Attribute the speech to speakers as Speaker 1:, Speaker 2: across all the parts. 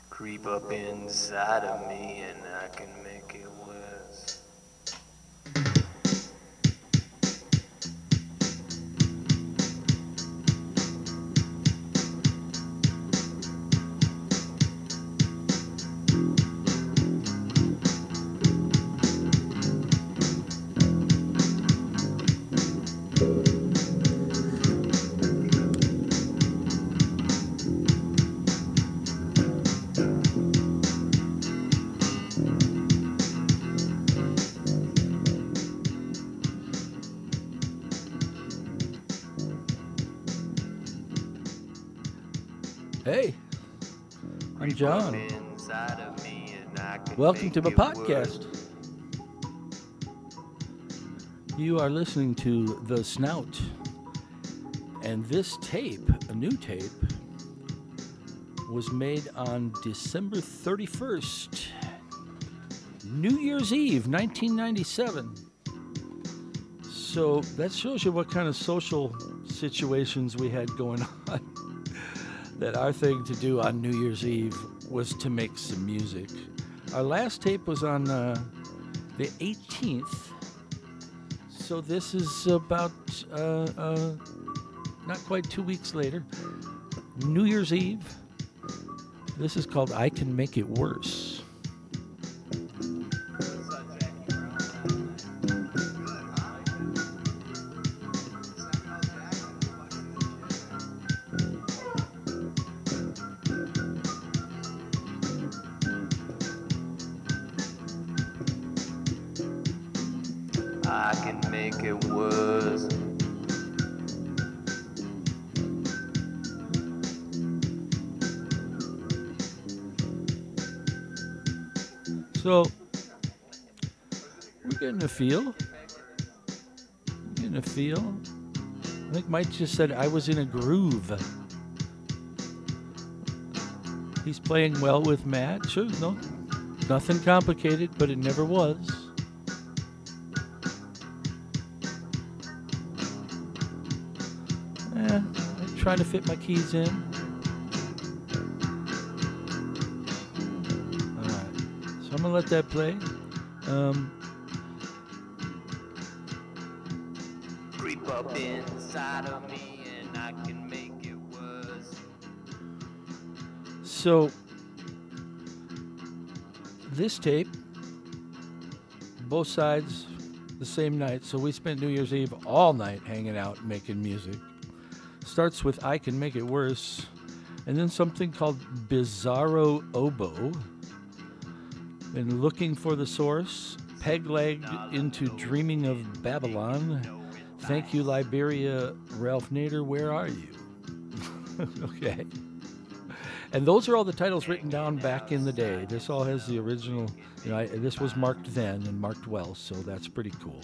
Speaker 1: Creep up inside of me and I can make it worse.
Speaker 2: Hey, I'm John.
Speaker 1: Inside of me and I can
Speaker 2: Welcome
Speaker 1: make
Speaker 2: to my
Speaker 1: it
Speaker 2: podcast.
Speaker 1: worse.
Speaker 2: You are listening to The Snout. And this tape, a new tape, was made on December 31st, New Year's Eve, 1997. So that shows you what kind of social situations we had going on. That our thing to do on New Year's Eve was to make some music. Our last tape was on the 18th, so this is about not quite 2 weeks later, New Year's Eve. This is called I Can Make It Worse.
Speaker 1: I can make it worse.
Speaker 2: So we're getting a feel. I think Mike just said I was in a groove. He's playing well with Matt. Sure, no, nothing complicated, but it never was. I try to fit my keys in. All right, so I'm gonna let that play.
Speaker 1: Creep up inside of me and I can make it worse.
Speaker 2: So this tape, both sides the same night. So we spent New Year's Eve all night hanging out making music. Starts with I Can Make It Worse, and then something called Bizarro Oboe. Been looking for the source, peg-legged into Dreaming of Babylon. Thank you, Liberia, Ralph Nader, where are you? Okay. And those are all the titles written down back in the day. This all has the original, this was marked then and marked well, so that's pretty cool.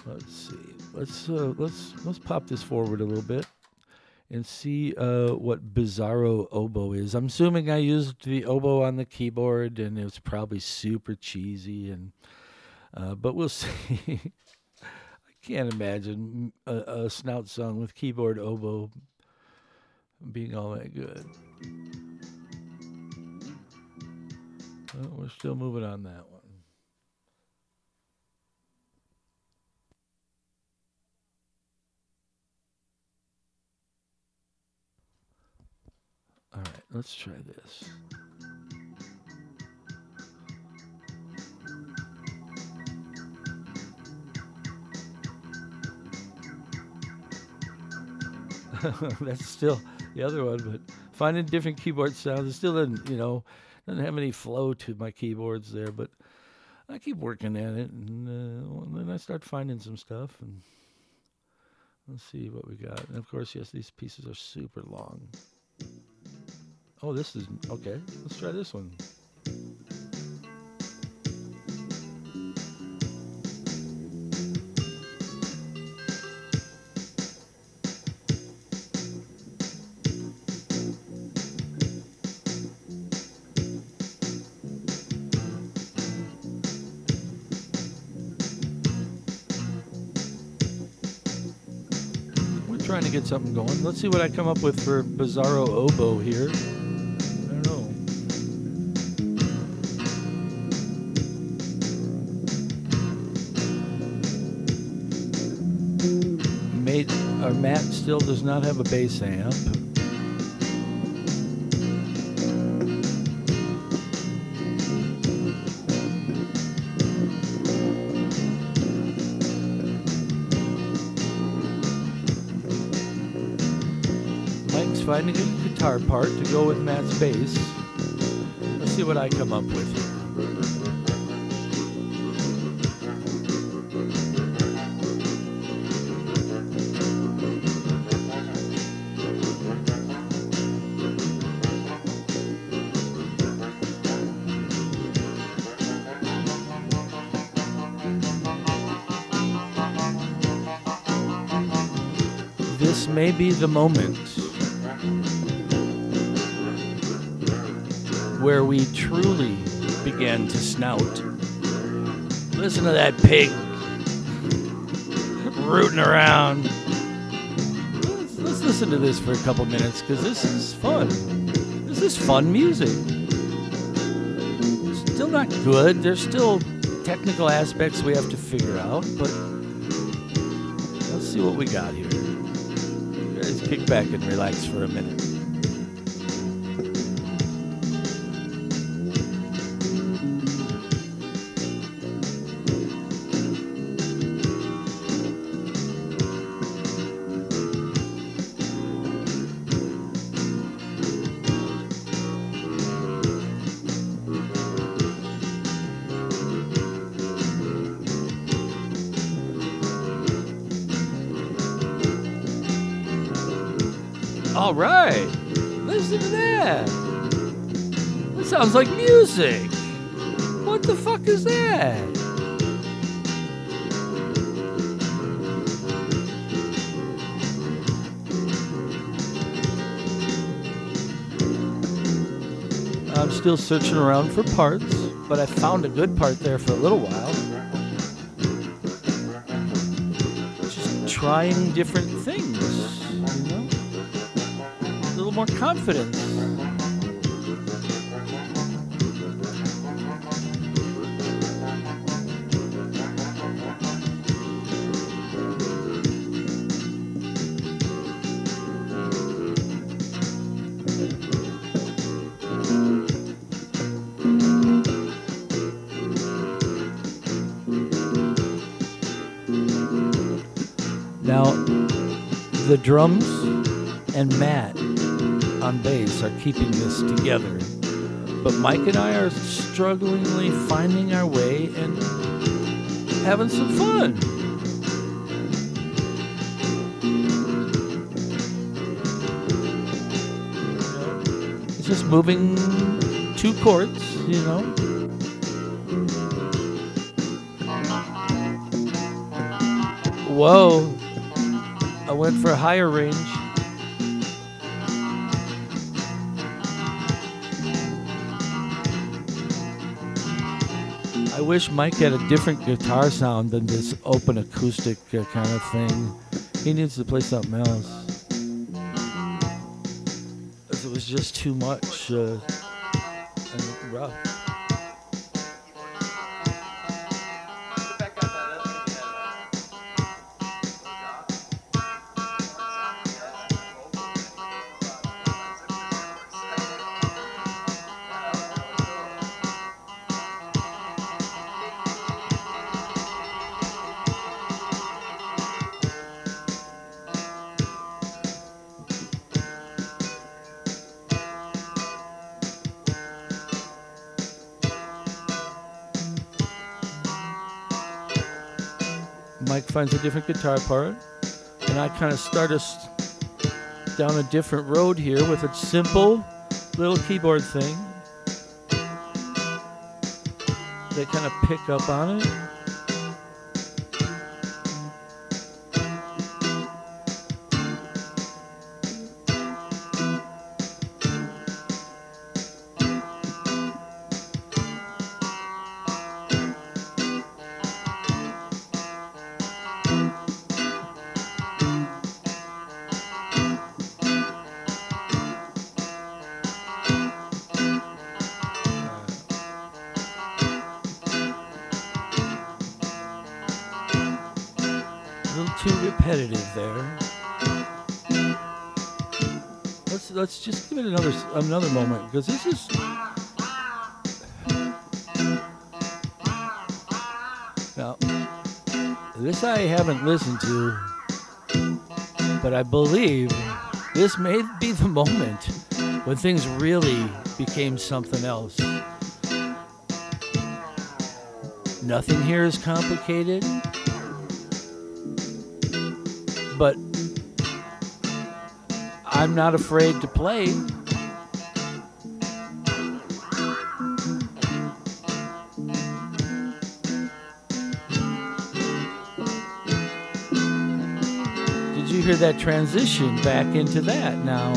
Speaker 2: Let's see. Let's pop this forward a little bit and see what Bizarro Oboe is. I'm assuming I used the oboe on the keyboard, and it was probably super cheesy, but we'll see. I can't imagine a Snout song with keyboard oboe being all that good. Well, we're still moving on that one. All right, let's try this. That's still the other one, but finding different keyboard sounds. It still doesn't have any flow to my keyboards there, but I keep working at it, and then I start finding some stuff, and let's see what we got. And of course, yes, these pieces are super long. Oh, this is okay. Let's try this one. trying to get something going. Let's see what I come up with for Bizarro Oboe here. I don't know. Matt still does not have a bass amp. Mike's finding a guitar part to go with Matt's bass. Let's see what I come up with here. This may be the moment where we truly began to snout. Listen to that pig rooting around. Let's listen to this for a couple minutes because this is fun. This is fun music. Still not good. There's still technical aspects we have to figure out, but let's see what we got here. Guys, kick back and relax for a minute. All right, listen to that. That sounds like music. What the fuck is that? I'm still searching around for parts, but I found a good part there for a little while. Just trying different things, you know? A little more confidence. Now, the drums and Matt on bass are keeping this together, but Mike and I are strugglingly finding our way and having some fun. It's just moving two chords, you know. Whoa. I went for a higher range. I wish Mike had a different guitar sound than this open acoustic kind of thing. He needs to play something else. It was just too much and rough. Mike finds a different guitar part, and I kind of start us down a different road here with a simple little keyboard thing. They kind of pick up on it. repetitive there. Let's just give it another moment because this is now this I haven't listened to, but I believe this may be the moment when things really became something else. Nothing here is complicated, but I'm not afraid to play. Did you hear that transition back into that? Now,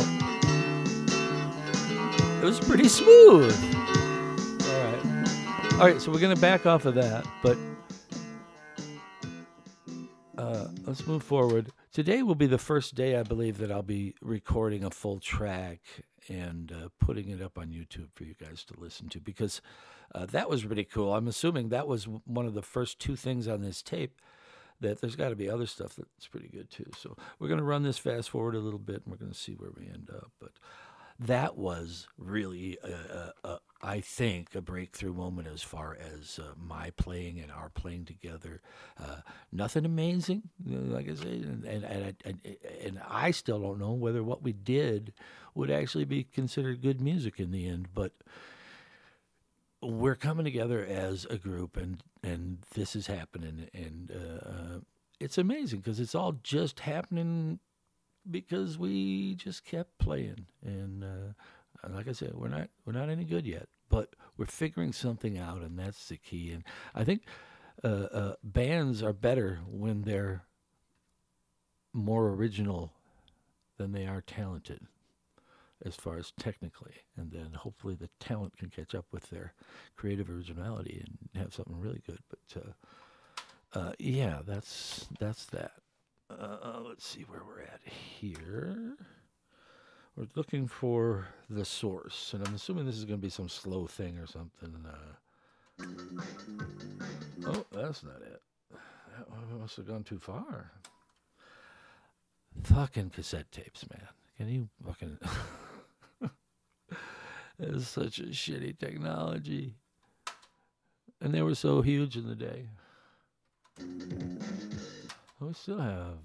Speaker 2: it was pretty smooth. All right, so we're going to back off of that, but let's move forward. Today will be the first day, I believe, that I'll be recording a full track and putting it up on YouTube for you guys to listen to because that was really cool. I'm assuming that was one of the first two things on this tape. That there's got to be other stuff that's pretty good too. So we're going to run this fast forward a little bit, and we're going to see where we end up. But that was really, I think, a breakthrough moment as far as my playing and our playing together. Nothing amazing, like I say, and I still don't know whether what we did would actually be considered good music in the end, but we're coming together as a group, and this is happening, and it's amazing because it's all just happening because we just kept playing, and like I said, we're not any good yet, but we're figuring something out, and that's the key. And I think bands are better when they're more original than they are talented, as far as technically, and then hopefully the talent can catch up with their creative originality and have something really good. But yeah, that's that. Let's see where we're at here. We're looking for the source, and I'm assuming this is going to be some slow thing or something. Oh, that's not it. That must have gone too far. Fucking cassette tapes, man. Can you fucking... It's such a shitty technology. And they were so huge in the day. We still have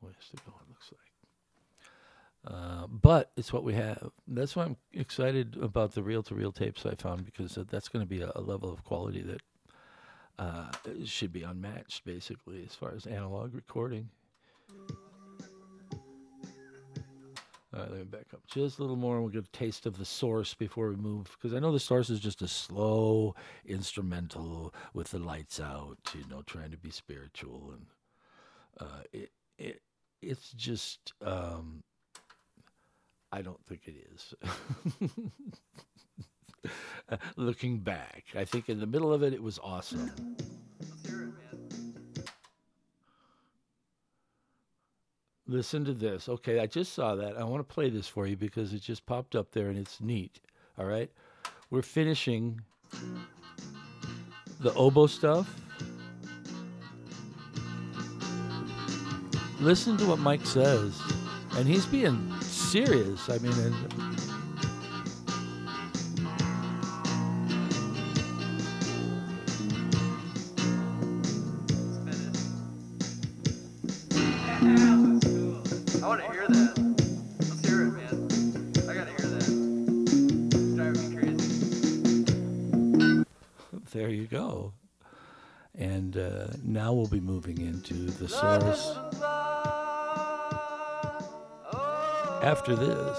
Speaker 2: ways to go, it looks like. But it's what we have. That's why I'm excited about the reel-to-reel tapes I found, because that's going to be a level of quality that should be unmatched, basically, as far as analog recording. All right, let me back up just a little more, and we'll get a taste of the source before we move, because I know the source is just a slow instrumental with the lights out, trying to be spiritual, and it's just I don't think it is. Looking back, I think in the middle of it, it was awesome.
Speaker 1: Let's hear it, man.
Speaker 2: Listen to this. Okay, I just saw that. I want to play this for you because it just popped up there and it's neat. All right? We're finishing the oboe stuff. Listen to what Mike says. And he's being serious. I mean...
Speaker 1: I want to hear that. Let's hear it, man. I gotta hear that. It's driving me crazy.
Speaker 2: There you go. And now we'll be moving into the source after this.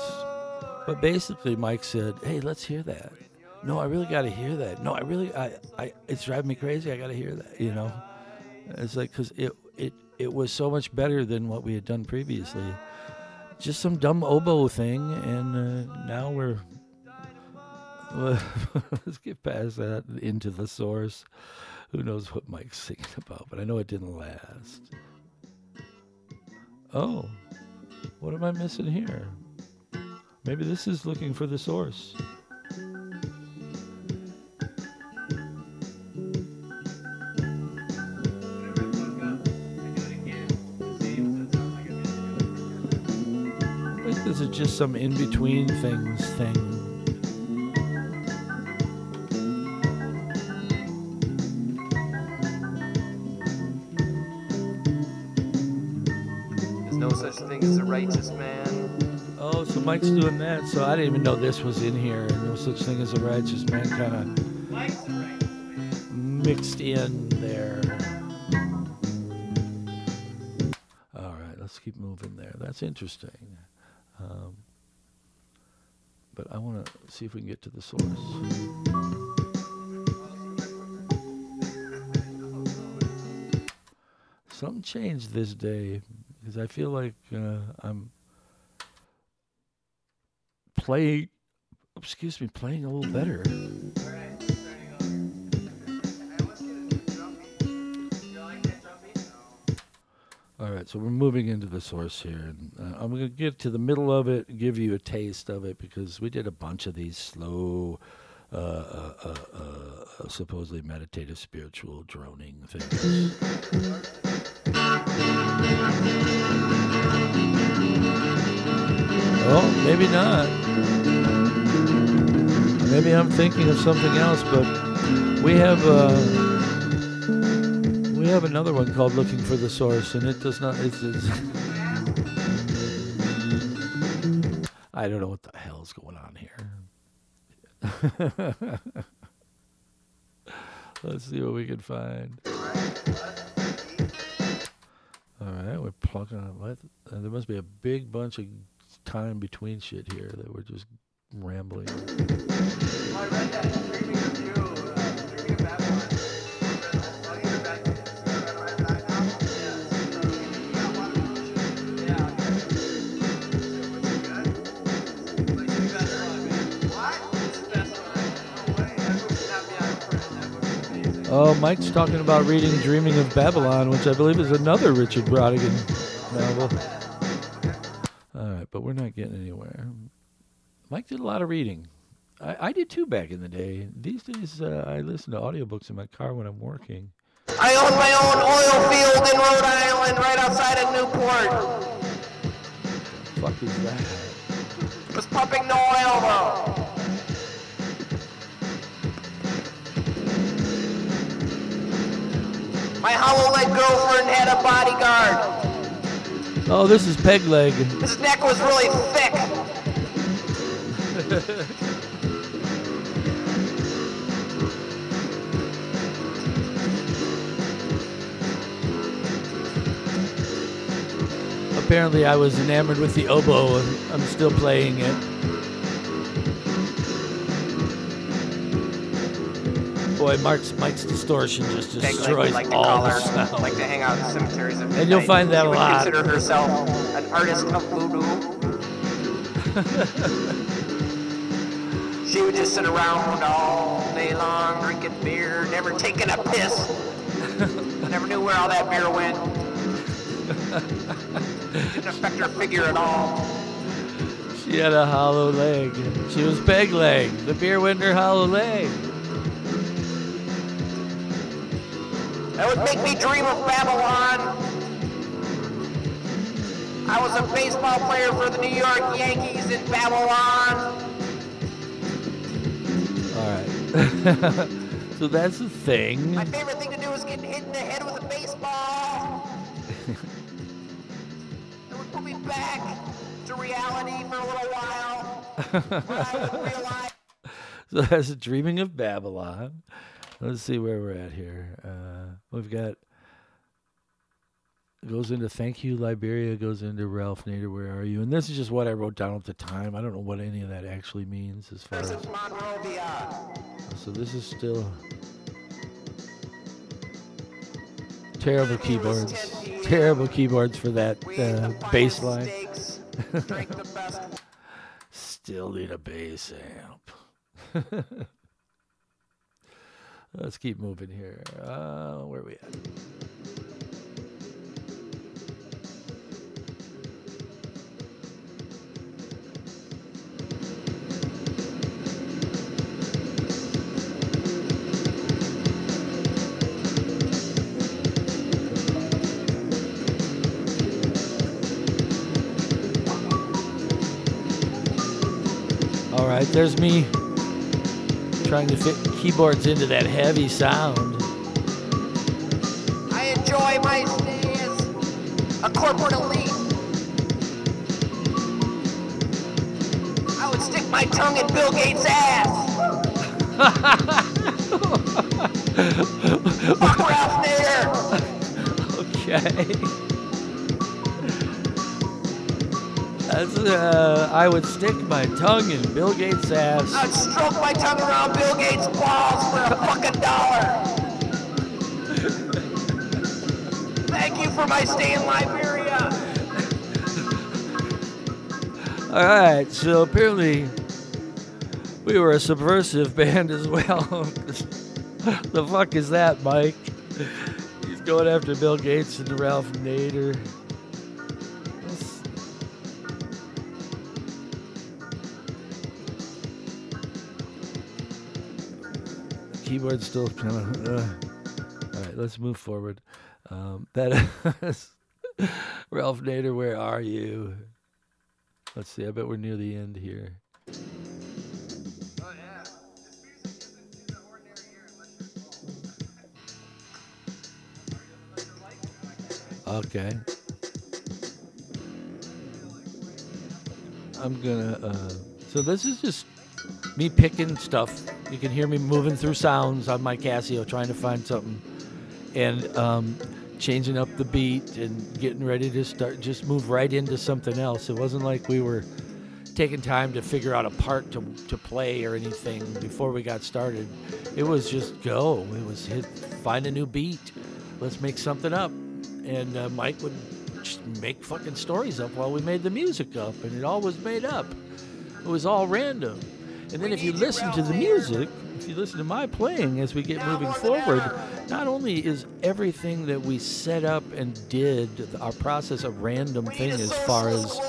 Speaker 2: But basically, Mike said, "Hey, let's hear that." No, I really got to hear that. No, it's driving me crazy. I got to hear that. It's like, because it was so much better than what we had done previously. Just some dumb oboe thing, and now let's get past that into the source. Who knows what Mike's singing about, but I know it didn't last. Oh, what am I missing here? Maybe this is looking for the source. this is just some in-between things thing.
Speaker 1: There's no such thing as a righteous man.
Speaker 2: Oh, so Mike's doing that. So I didn't even know this was in here. No such thing as a righteous man kind of mixed in there. All right, let's keep moving there. That's interesting. But I want to see if we can get to the source. Something changed this day because I feel like I'm playing a little better. All right, so we're moving into the source here. And, I'm going to get to the middle of it, give you a taste of it, because we did a bunch of these slow, supposedly meditative, spiritual, droning things. Oh, maybe not. Maybe I'm thinking of something else, but we have another one called Looking for the Source, and it does not. It's I don't know what the hell's going on here. Let's see what we can find. All right, we're plugging on. There must be a big bunch of time between shit here that we're just rambling.
Speaker 1: I read that streaming review, streaming of Babylon.
Speaker 2: Oh, Mike's talking about reading Dreaming of Babylon, which I believe is another Richard Brodigan novel. All right, but we're not getting anywhere. Mike did a lot of reading. I did too back in the day. These days, I listen to audiobooks in my car when I'm working.
Speaker 1: I own my own oil field in Rhode Island, right outside of Newport.
Speaker 2: What the fuck is that?
Speaker 1: Was pumping no oil though. My hollow leg girlfriend had a bodyguard.
Speaker 2: Oh, this is Peg Leg.
Speaker 1: His neck was really thick.
Speaker 2: Apparently I was enamored with the oboe and I'm still playing it. Boy, Mike's distortion just destroys all the sound.
Speaker 1: Like to hang out in cemeteries at midnight.
Speaker 2: And you'll find that a lot.
Speaker 1: She would consider herself an artist of voodoo. She would just sit around all day long, drinking beer, never taking a piss. I never knew where all that beer went. Didn't affect her figure at all.
Speaker 2: She had a hollow leg. She was Peg Leg. The beer went in her hollow leg.
Speaker 1: That would make me dream of Babylon. I was a baseball player for the New York Yankees in Babylon.
Speaker 2: All right. So that's the thing.
Speaker 1: My favorite thing to do is get hit in the head with a baseball. It would put me back to reality for a little while. Where I would realize.
Speaker 2: So that's Dreaming of Babylon. Let's see where we're at here. We've got, goes into Thank You, Liberia, goes into Ralph Nader, Where Are You? And this is just what I wrote down at the time. I don't know what any of that actually means as far as. So this is still terrible keyboards. Terrible keyboards for that bass line. Still need a bass amp. Let's keep moving here. Where are we at? right, there's me trying to fit keyboards into that heavy sound.
Speaker 1: I enjoy my stay as a corporate elite. I would stick my tongue in Bill Gates' ass. Fuck Ralph Nader.
Speaker 2: Okay. That's, I would stick my tongue in Bill Gates' ass.
Speaker 1: I would stroke my tongue around Bill Gates' balls for a fucking $1. Thank you for my stay in Liberia.
Speaker 2: All right, so apparently we were a subversive band as well. The fuck is that, Mike? He's going after Bill Gates and Ralph Nader. The keyboard's still kind of... All right, let's move forward. That is Ralph Nader, where are you? Let's see, I bet we're near the end here.
Speaker 1: Oh, yeah. This music isn't in the ordinary ear unless you're
Speaker 2: Okay. I'm gonna, so this is just me picking stuff. You can hear me moving through sounds on my Casio, trying to find something. And changing up the beat and getting ready to start, just move right into something else. It wasn't like we were taking time to figure out a part to play or anything before we got started. It was just go. It was find a new beat. Let's make something up. And Mike would just make fucking stories up while we made the music up, and it all was made up. It was all random. And then if you listen to the music, if you listen to my playing as we get moving forward, not only is everything that we set up and did, our process, a random thing as far as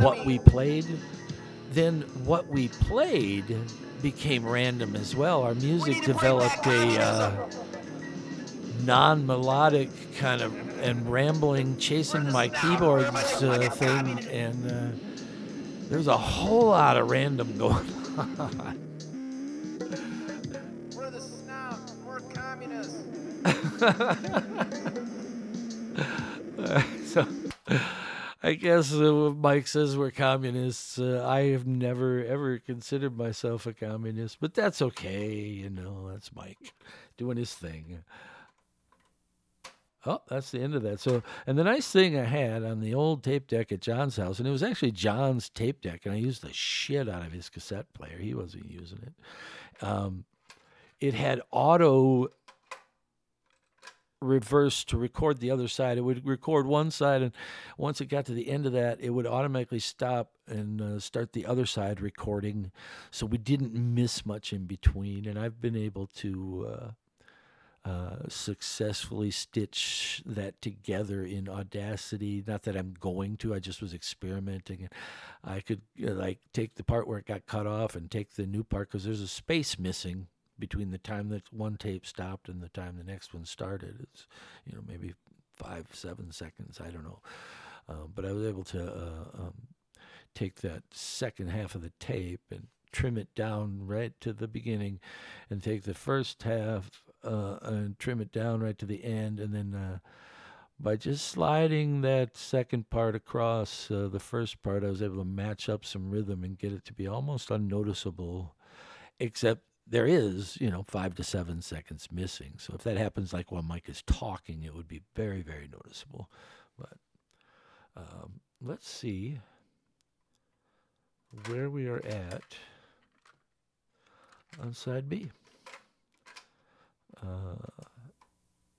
Speaker 2: what we played, then what we played became random as well. Our music developed a non-melodic kind of and rambling, chasing my keyboards thing, and there's a whole lot of random going on.
Speaker 1: We're the Snout. We're communists.
Speaker 2: So, I guess Mike says we're communists. I have never, ever considered myself a communist, but that's okay. You know, that's Mike doing his thing. Oh, that's the end of that. So, and the nice thing I had on the old tape deck at John's house, and it was actually John's tape deck, and I used the shit out of his cassette player. He wasn't using it. It had auto reverse to record the other side. It would record one side, and once it got to the end of that, it would automatically stop and start the other side recording, so we didn't miss much in between. And I've been able to successfully stitch that together in Audacity. Not that I'm going to, I just was experimenting. And I could like take the part where it got cut off and take the new part, because there's a space missing between the time that one tape stopped and the time the next one started. It's, you know, maybe 5-7 seconds, I don't know. But I was able to take that second half of the tape and trim it down right to the beginning, and take the first half and trim it down right to the end, and then by just sliding that second part across the first part, I was able to match up some rhythm and get it to be almost unnoticeable, except there is, 5 to 7 seconds missing. So if that happens like while Mike is talking, it would be very, very noticeable. But let's see where we are at on side B.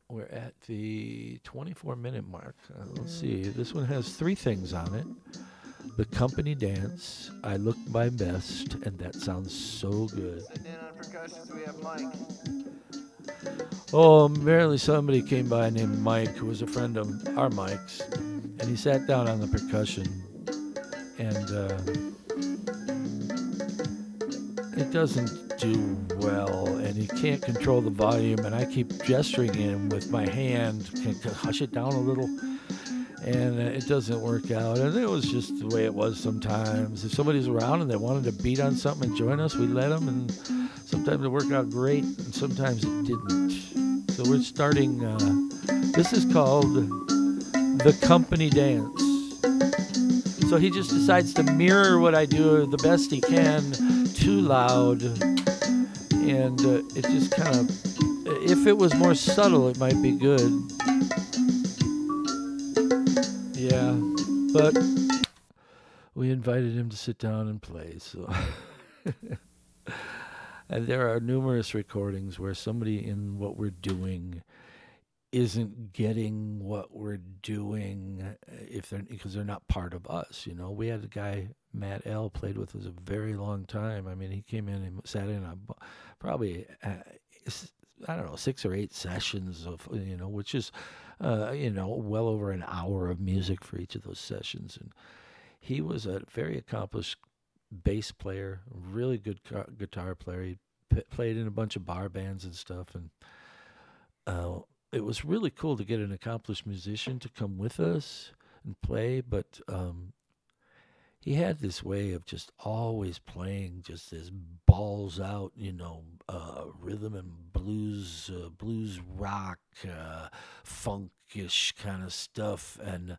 Speaker 2: We're at the 24-minute mark. Let's see. This one has 3 things on it. The company dance, I look my best, and that sounds so good.
Speaker 1: And then on percussions we have Mike.
Speaker 2: Oh, apparently somebody came by named Mike, who was a friend of our Mike's, and he sat down on the percussion, and it doesn't do well, and he can't control the volume, and I keep gesturing him with my hand, can hush it down a little, and it doesn't work out. And it was just the way it was sometimes. If somebody's around and they wanted to beat on something and join us, we let them, and sometimes it worked out great, and sometimes it didn't. So we're starting, this is called The Company Dance. So he just decides to mirror what I do the best he can, too loud, and it just kind of, if it was more subtle, it might be good. Yeah, but we invited him to sit down and play, so. And there are numerous recordings where somebody in what we're doing isn't getting what we're doing because they're not part of us. You know, we had a guy, Matt L, played with us a very long time. I mean, he came in and sat in on probably I don't know, 6 or 8 sessions of, which is well over an hour of music for each of those sessions. And he was a very accomplished bass player, really good guitar player. He played in a bunch of bar bands and stuff, and it was really cool to get an accomplished musician to come with us and play, but he had this way of just always playing just this balls out, rhythm and blues, blues rock, funkish kind of stuff. And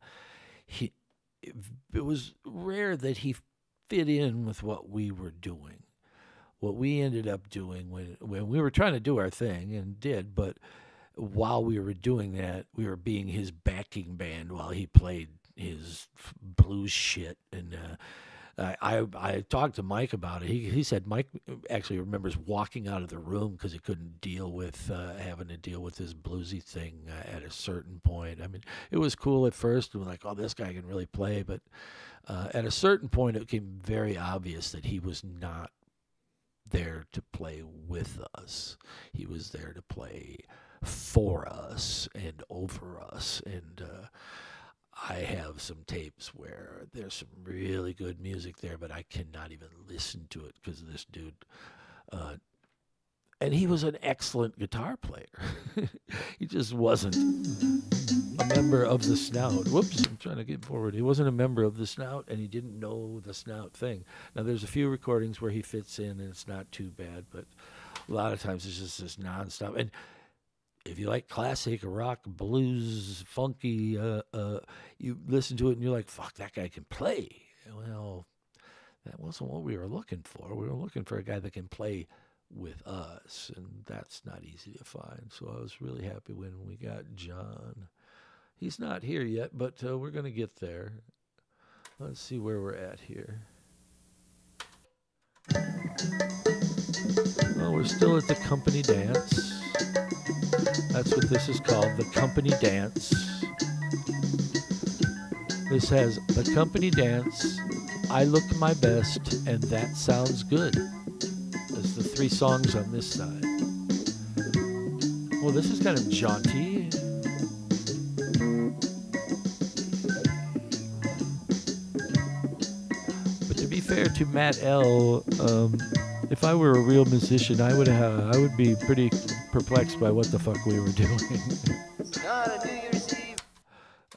Speaker 2: it was rare that he fit in with what we were doing. What we ended up doing when we were trying to do our thing, and did, but while we were doing that, we were being his backing band while he played his blues shit. And I talked to Mike about it. He said Mike actually remembers walking out of the room because he couldn't deal with having to deal with this bluesy thing at a certain point. I mean, it was cool at first. We were like, oh, this guy can really play. But at a certain point, it became very obvious that he was not there to play with us. He was there to play for us and over us. And I have some tapes where there's some really good music there, but I cannot even listen to it because of this dude. And he was an excellent guitar player. He just wasn't a member of the Snout. Whoops, I'm trying to get forward. He wasn't a member of the Snout, and he didn't know the Snout thing. Now, there's a few recordings where he fits in, and it's not too bad, but a lot of times it's just this nonstop. And if you like classic rock, blues, funky, you listen to it and you're like, fuck, that guy can play. Well, that wasn't what we were looking for. We were looking for a guy that can play with us, and that's not easy to find. So I was really happy when we got John. He's not here yet, but we're going to get there. Let's see where we're at here. Well, we're still at the company dance. That's what this is called, the company dance. This has the company dance, I Look My Best, and That Sounds Good. That's the 3 songs on this side. Well, this is kind of jaunty. But to be fair to Matt L., if I were a real musician, I would be pretty perplexed by what the fuck we were doing.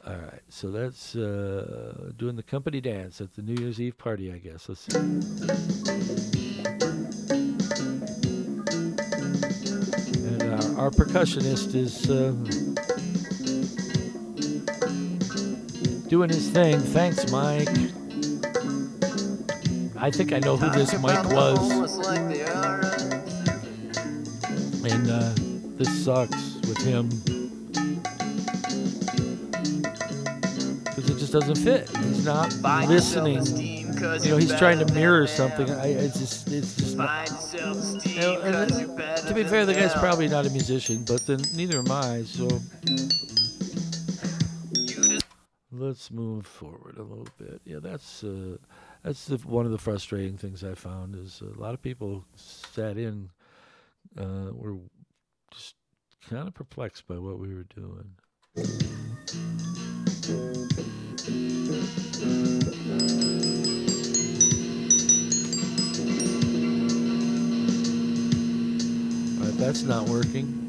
Speaker 2: All right, so that's doing the company dance at the New Year's Eve party, I guess. Let's see. And our percussionist is doing his thing. Thanks, Mike. I think I know who this Mike was. And this sucks with him. Because it just doesn't fit. He's not listening. He's trying to mirror something. It's just not. To be fair, the guy's probably not a musician, but then neither am I, so. Let's move forward a little bit. Yeah, that's one of the frustrating things I found is a lot of people sat in, were just kind of perplexed by what we were doing. All right, that's not working.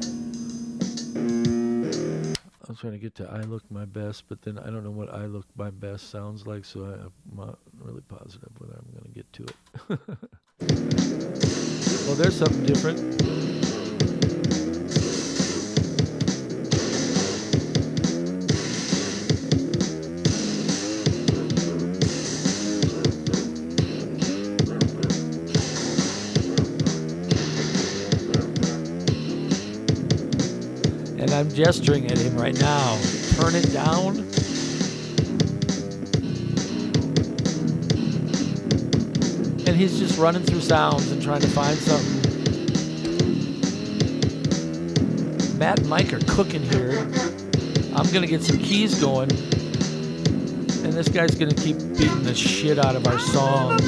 Speaker 2: I'm trying to get to I Look My Best, but then I don't know what I Look My Best sounds like, so I'm not really positive whether I'm going to get to it. Well, there's something different. And I'm gesturing at him right now. Turn it down. And he's just running through sounds and trying to find something. Matt and Mike are cooking here. I'm going to get some keys going. And this guy's going to keep beating the shit out of our song.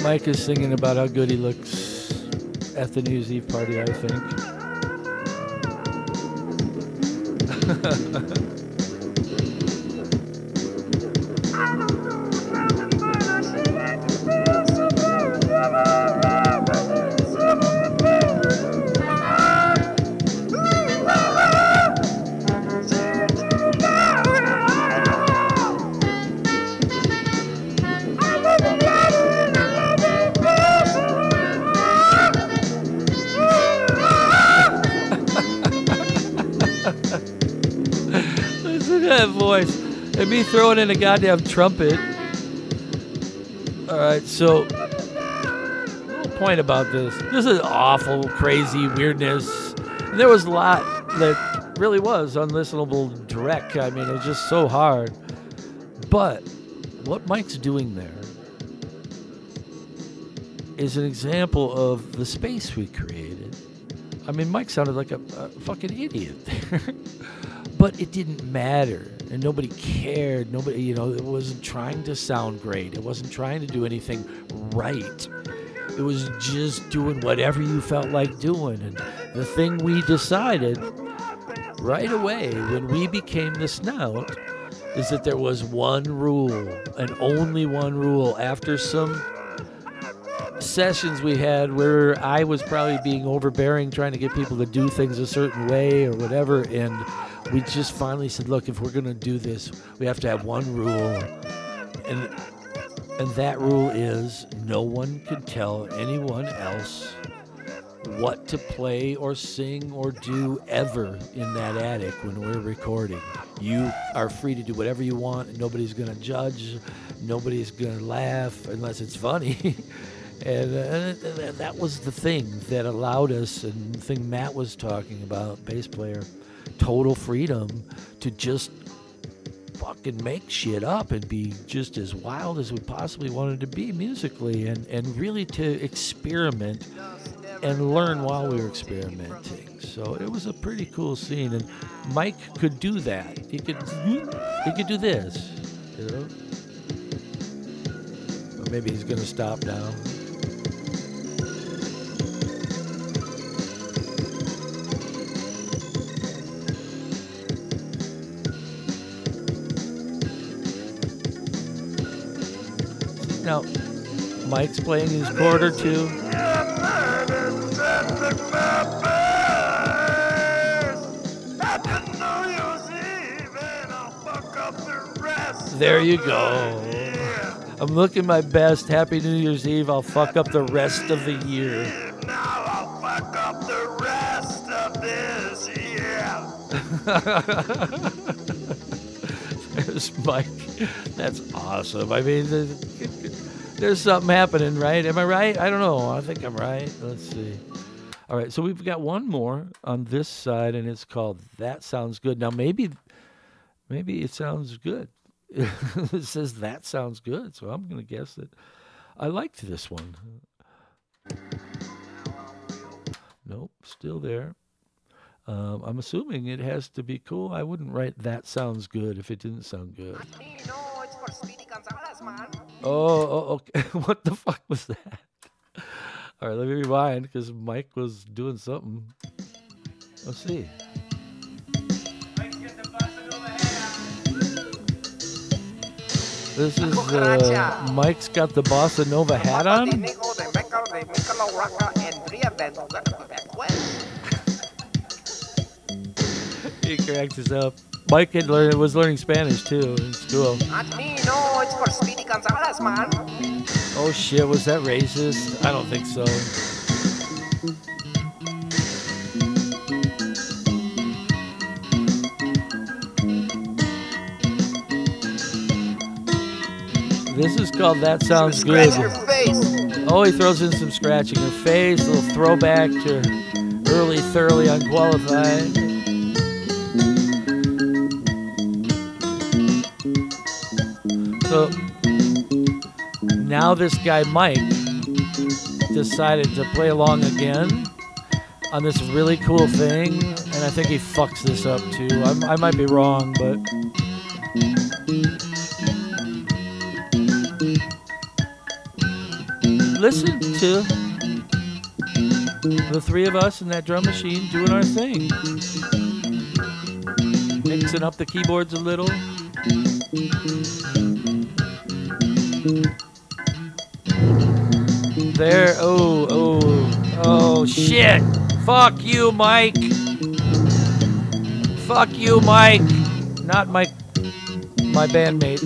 Speaker 2: Mike is singing about how good he looks at the New Year's Eve party, I think. That voice and me throwing in a goddamn trumpet. All right, so little point about this. This is awful, crazy weirdness. And there was a lot that really was unlistenable direct. I mean, it was just so hard. But what Mike's doing there is an example of the space we created. I mean, Mike sounded like a fucking idiot there. But it didn't matter, and nobody cared. Nobody, you know, it wasn't trying to sound great. It wasn't trying to do anything right. It was just doing whatever you felt like doing. And the thing we decided right away when we became the Snout is that there was one rule, and only one rule. After some sessions we had where I was probably being overbearing, trying to get people to do things a certain way or whatever, and we just finally said, look, if we're going to do this, we have to have one rule, and that rule is no one can tell anyone else what to play or sing or do ever in that attic when we're recording. You are free to do whatever you want, and nobody's going to judge, nobody's going to laugh unless it's funny. And that was the thing that allowed us, and the thing Matt was talking about, bass player, total freedom to just fucking make shit up and be just as wild as we possibly wanted to be musically, and really to experiment and learn while we were experimenting. So it was a pretty cool scene, and Mike could do that. He could do this, you know? Or maybe he's gonna stop now. Now, Mike's playing his chord or two. There you go. I'm looking my best. Happy New Year's Eve. I'll fuck up the rest of the year.
Speaker 1: Now I'll fuck up the rest of this year.
Speaker 2: There's Mike. That's awesome. I mean, there's something happening, right? Am I right? I don't know. I think I'm right. Let's see. All right, so we've got one more on this side, and it's called That Sounds Good. Now, maybe it sounds good. It says That Sounds Good, so I'm going to guess that I liked this one. Nope, still there. I'm assuming it has to be cool. I wouldn't write That Sounds Good if it didn't sound good.
Speaker 1: No, it's for Speedy Gonzalez, man.
Speaker 2: Oh, okay. What the fuck was that? All right, let me rewind because Mike was doing something. Let's see. This is Mike's got the bossa nova hat on. He cracks us up. Mike was learning Spanish too in school.
Speaker 1: Not me, no, it's for Speedy Gonzalez, man.
Speaker 2: Oh shit, was that racist? I don't think so. This is called That Sounds Good.
Speaker 1: Scratch your face.
Speaker 2: Oh, he throws in some scratching her face, a little throwback to early, thoroughly unqualified. So now this guy Mike decided to play along again on this really cool thing, and I think he fucks this up too. I might be wrong, but listen to the three of us in that drum machine doing our thing, mixing up the keyboards a little. There, oh, shit. Fuck you, Mike. Fuck you, Mike. Not Mike, my bandmate.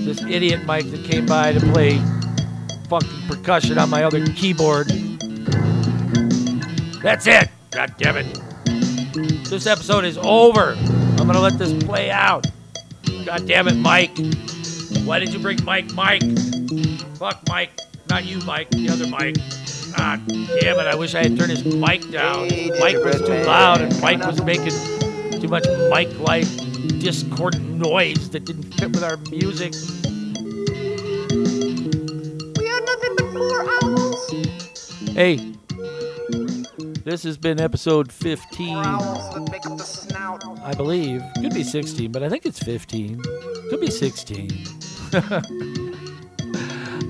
Speaker 2: This idiot Mike that came by to play fucking percussion on my other keyboard. That's it. God damn it. This episode is over. I'm gonna let this play out. God damn it, Mike. Why did you bring Mike? Fuck Mike. Not you, Mike. The other Mike. God damn it. I wish I had turned his mic down. Mike was too loud and Mike was making too much Mike-like discordant noise that didn't fit with our music.
Speaker 1: We are nothing but 4 owls.
Speaker 2: Hey, this has been episode 15.
Speaker 1: 4 owls that make up the Snout.
Speaker 2: I believe. Could be 16, but I think it's 15. Could be 16.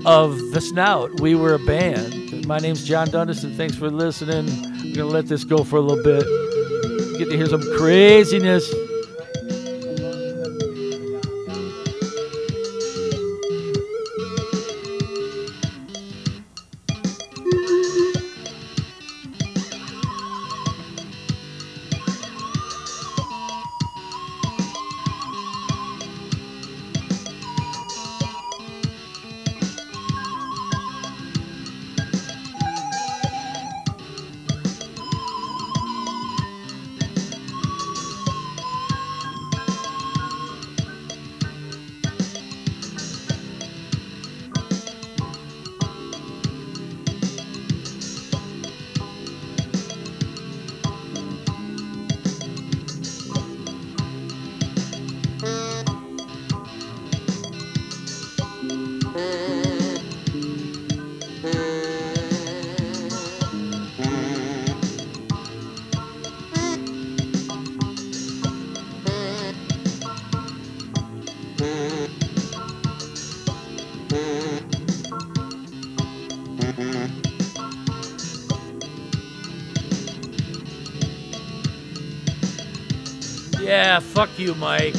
Speaker 2: Of the Snout. We were a band. My name's John Dundas, and thanks for listening. I'm going to let this go for a little bit. Get to hear some craziness. Yeah, fuck you, Mike.